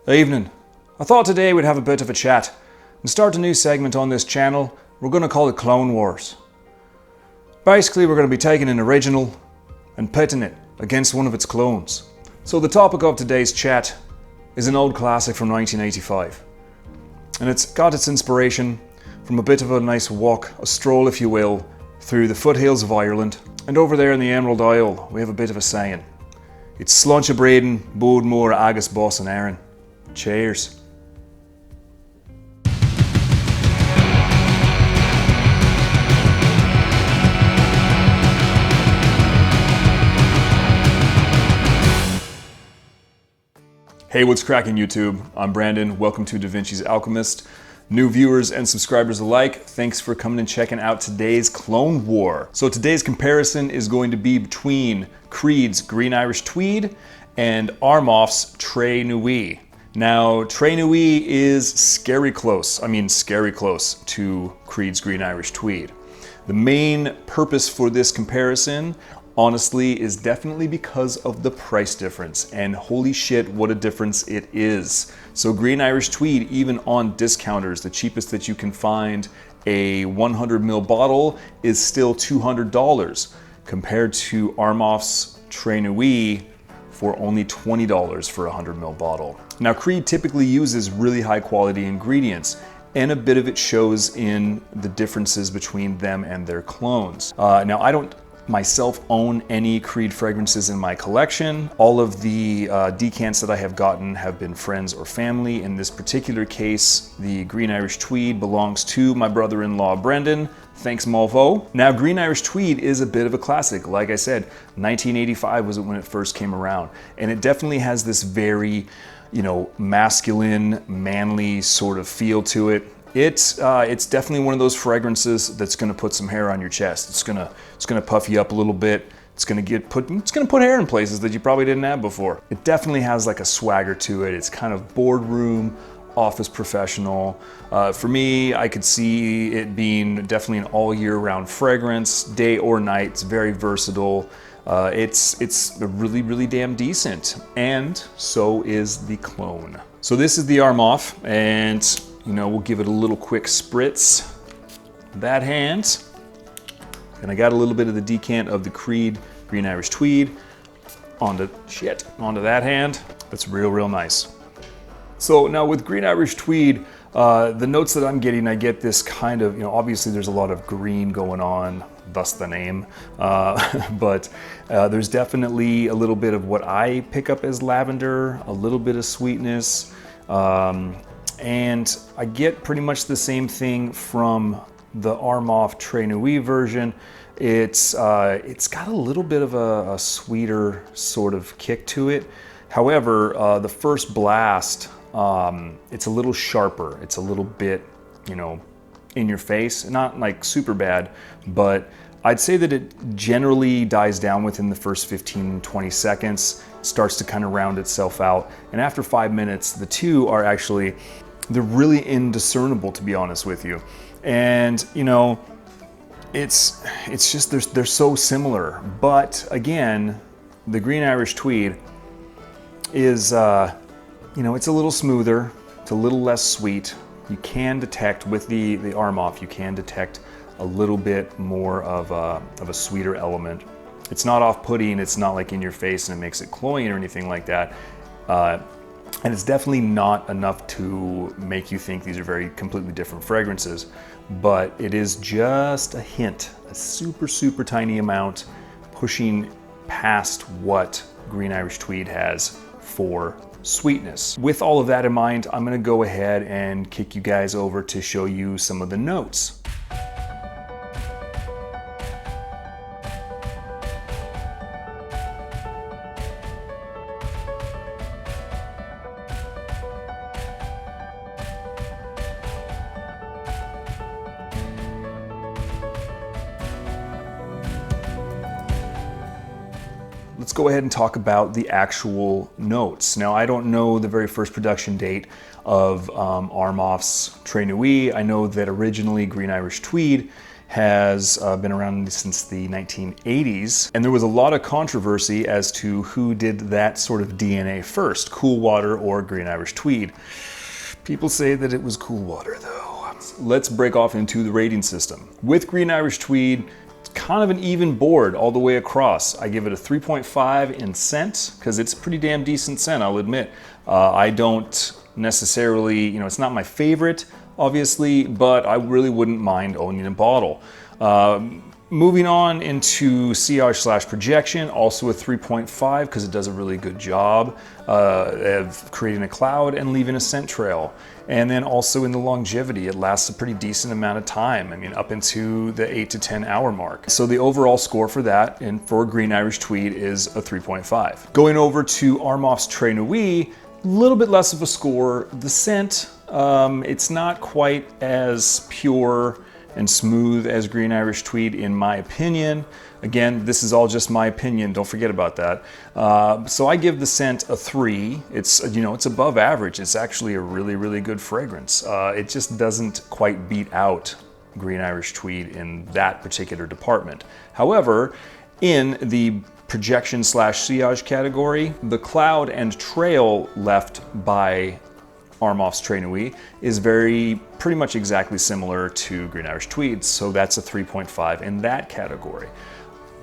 Evening. I thought today we'd have a bit of a chat and start a new segment on this channel. We're going to call it Clone Wars. Basically, we're going to be taking an original and pitting it against one of its clones. So the topic of today's chat is an old classic from 1985. And it's got its inspiration from a bit of a nice walk, a stroll if you will, through the foothills of Ireland. And over there in the Emerald Isle, we have a bit of a saying. It's Sluncha Braden, Bode Moor, Agus Boss and Aaron. Cheers. Hey, what's cracking YouTube? I'm Brandon. Welcome to DaVinci's Alchemyst. New viewers and subscribers alike, thanks for coming and checking out today's Clone War. So today's comparison is going to be between Creed's Green Irish Tweed and Armaf's Tres Nuit. Now, Tres Nuit is scary close to Creed's Green Irish Tweed. The main purpose for this comparison, honestly, is definitely because of the price difference, and holy shit, what a difference it is. So Green Irish Tweed, even on discounters, the cheapest that you can find, a 100ml bottle is still $200 compared to Armaf's Tres Nuit for only $20 for a 100ml bottle. Now, Creed typically uses really high quality ingredients, and a bit of it shows in the differences between them and their clones. Now, I don't myself own any Creed fragrances in my collection. All of the decants that I have gotten have been friends or family. In this particular case, the Green Irish Tweed belongs to my brother-in-law Brendan. Thanks, Malvo. Now, Green Irish Tweed is a bit of a classic. Like I said, 1985 was when it first came around, and it definitely has this very, masculine, manly sort of feel to it. It's definitely one of those fragrances that's going to put some hair on your chest. It's gonna puff you up a little bit. It's gonna put hair in places that you probably didn't have before. It definitely has like a swagger to it. It's kind of boardroom, office professional. For me, I could see it being definitely an all year round fragrance, day or night. It's very versatile. It's really, really damn decent. And so is the clone. So this is the Armaf, and we'll give it a little quick spritz. That hand. And I got a little bit of the decant of the Creed Green Irish Tweed onto that hand. That's real nice. So now with Green Irish Tweed, the notes that I'm getting, I get this kind of, obviously there's a lot of green going on, thus the name, but there's definitely a little bit of what I pick up as lavender, a little bit of sweetness, and I get pretty much the same thing from the Armaf Tres Nuit version. It's got a little bit of a sweeter sort of kick to it. However, the first blast, it's a little sharper. It's a little bit, in your face. Not like super bad, but I'd say that it generally dies down within the first 15-20 seconds, starts to kind of round itself out. And after 5 minutes, the two are actually, they're really indiscernible, to be honest with you. And it's just they're so similar. But again, the Green Irish Tweed is it's a little smoother, it's a little less sweet. You can detect with the Armaf, you can detect a little bit more of a sweeter element. It's not off-putting, it's not like in your face and it makes it cloying or anything like that. And it's definitely not enough to make you think these are very completely different fragrances, but it is just a hint, a super tiny amount, pushing past what Green Irish Tweed has for sweetness. With all of that in mind, I'm gonna go ahead and kick you guys over to show you some of the notes. Let's go ahead and talk about the actual notes. Now, I don't know the very first production date of Armaf's Tres Nuit. I know that originally Green Irish Tweed has been around since the 1980s, and there was a lot of controversy as to who did that sort of DNA first, Cool Water or Green Irish Tweed. People say that it was Cool Water though. Let's break off into the rating system. With Green Irish Tweed, it's kind of an even board all the way across. I give it a 3.5 in scent because it's a pretty damn decent scent, I'll admit. I don't necessarily, it's not my favorite, obviously, but I really wouldn't mind owning a bottle. Moving on into sillage/projection, also a 3.5 because it does a really good job of creating a cloud and leaving a scent trail. And then also in the longevity, it lasts a pretty decent amount of time. I mean, up into the 8 to 10 hour mark. So the overall score for that and for Green Irish Tweed is a 3.5. Going over to Armaf's Tres Nuit, a little bit less of a score. The scent, it's not quite as pure and smooth as Green Irish Tweed in my opinion. Again, this is all just my opinion, don't forget about that. So I give the scent a 3. It's, it's above average. It's actually a really, really good fragrance. It just doesn't quite beat out Green Irish Tweed in that particular department. However, in the projection/sillage category, the cloud and trail left by Armaf's Tres Nuit is pretty much exactly similar to Green Irish Tweed, so that's a 3.5 in that category.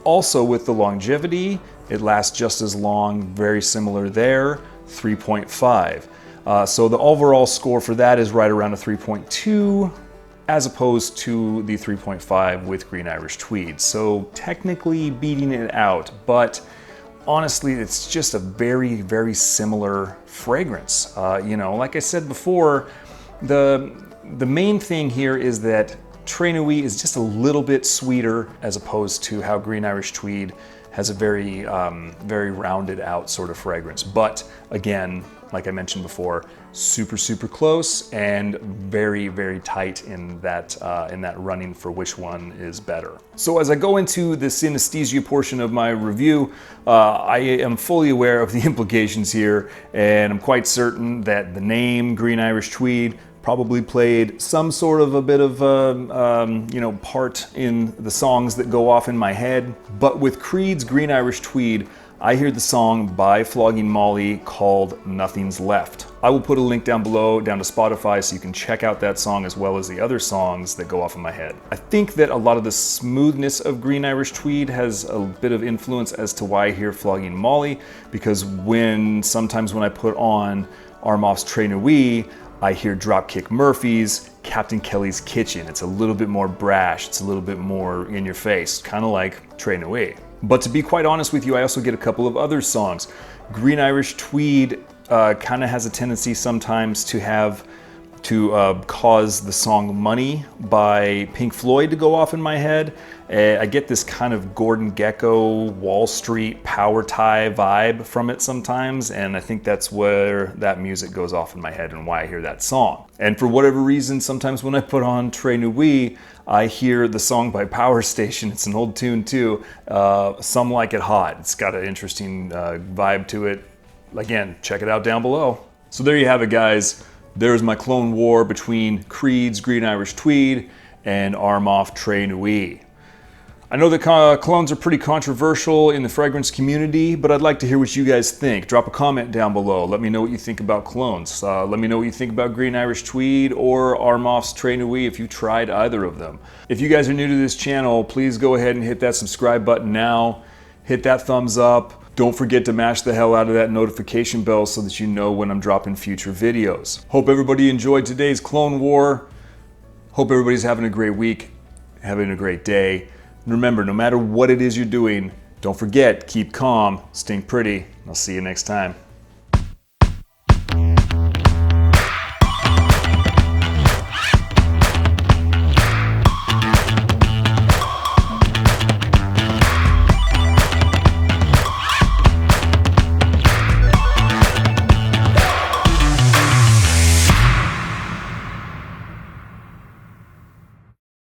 Also with the longevity, it lasts just as long, very similar there, 3.5. So the overall score for that is right around a 3.2, as opposed to the 3.5 with Green Irish Tweed. So technically beating it out, but honestly, it's just a very, very similar fragrance. Like I said before, the main thing here is that Tres Nuit is just a little bit sweeter as opposed to how Green Irish Tweed has a very, very rounded out sort of fragrance. But again, like I mentioned before, super, super close and very, very tight in that running for which one is better. So as I go into the synesthesia portion of my review, I am fully aware of the implications here, and I'm quite certain that the name Green Irish Tweed probably played some sort of a bit of part in the songs that go off in my head. But with Creed's Green Irish Tweed, I hear the song by Flogging called Nothing's Left. I will put a link down below, down to Spotify, so you can check out that song as well as the other songs that go off in my head. I think that a lot of the smoothness of Green Irish Tweed has a bit of influence as to why I hear Flogging Molly, because sometimes when I put on Armaf's Tres Nuit, I hear Dropkick Murphys, Captain Kelly's Kitchen. It's a little bit more brash, it's a little bit more in your face, kind of like Tres Nuit. But to be quite honest with you, I also get a couple of other songs. Green Irish Tweed kind of has a tendency sometimes to cause the song Money by Pink Floyd to go off in my head. I get this kind of Gordon Gekko, Wall Street, power tie vibe from it sometimes, and I think that's where that music goes off in my head and why I hear that song. And for whatever reason, sometimes when I put on Tres Nuit, I hear the song by Hot-Powerstation. It's an old tune too, Some Like It Hot. It's got an interesting vibe to it. Again, check it out down below. So there you have it, guys. There's my clone war between Creed's Green Irish Tweed and Armaf Tres Nuit. I know that clones are pretty controversial in the fragrance community, but I'd like to hear what you guys think. Drop a comment down below. Let me know what you think about clones. Let me know what you think about Green Irish Tweed or Armaf's Tres Nuit if you tried either of them. If you guys are new to this channel, please go ahead and hit that subscribe button now. Hit that thumbs up. Don't forget to mash the hell out of that notification bell so that you know when I'm dropping future videos. Hope everybody enjoyed today's Clone War. Hope everybody's having a great week, having a great day. And remember, no matter what it is you're doing, don't forget, keep calm, stink pretty. I'll see you next time.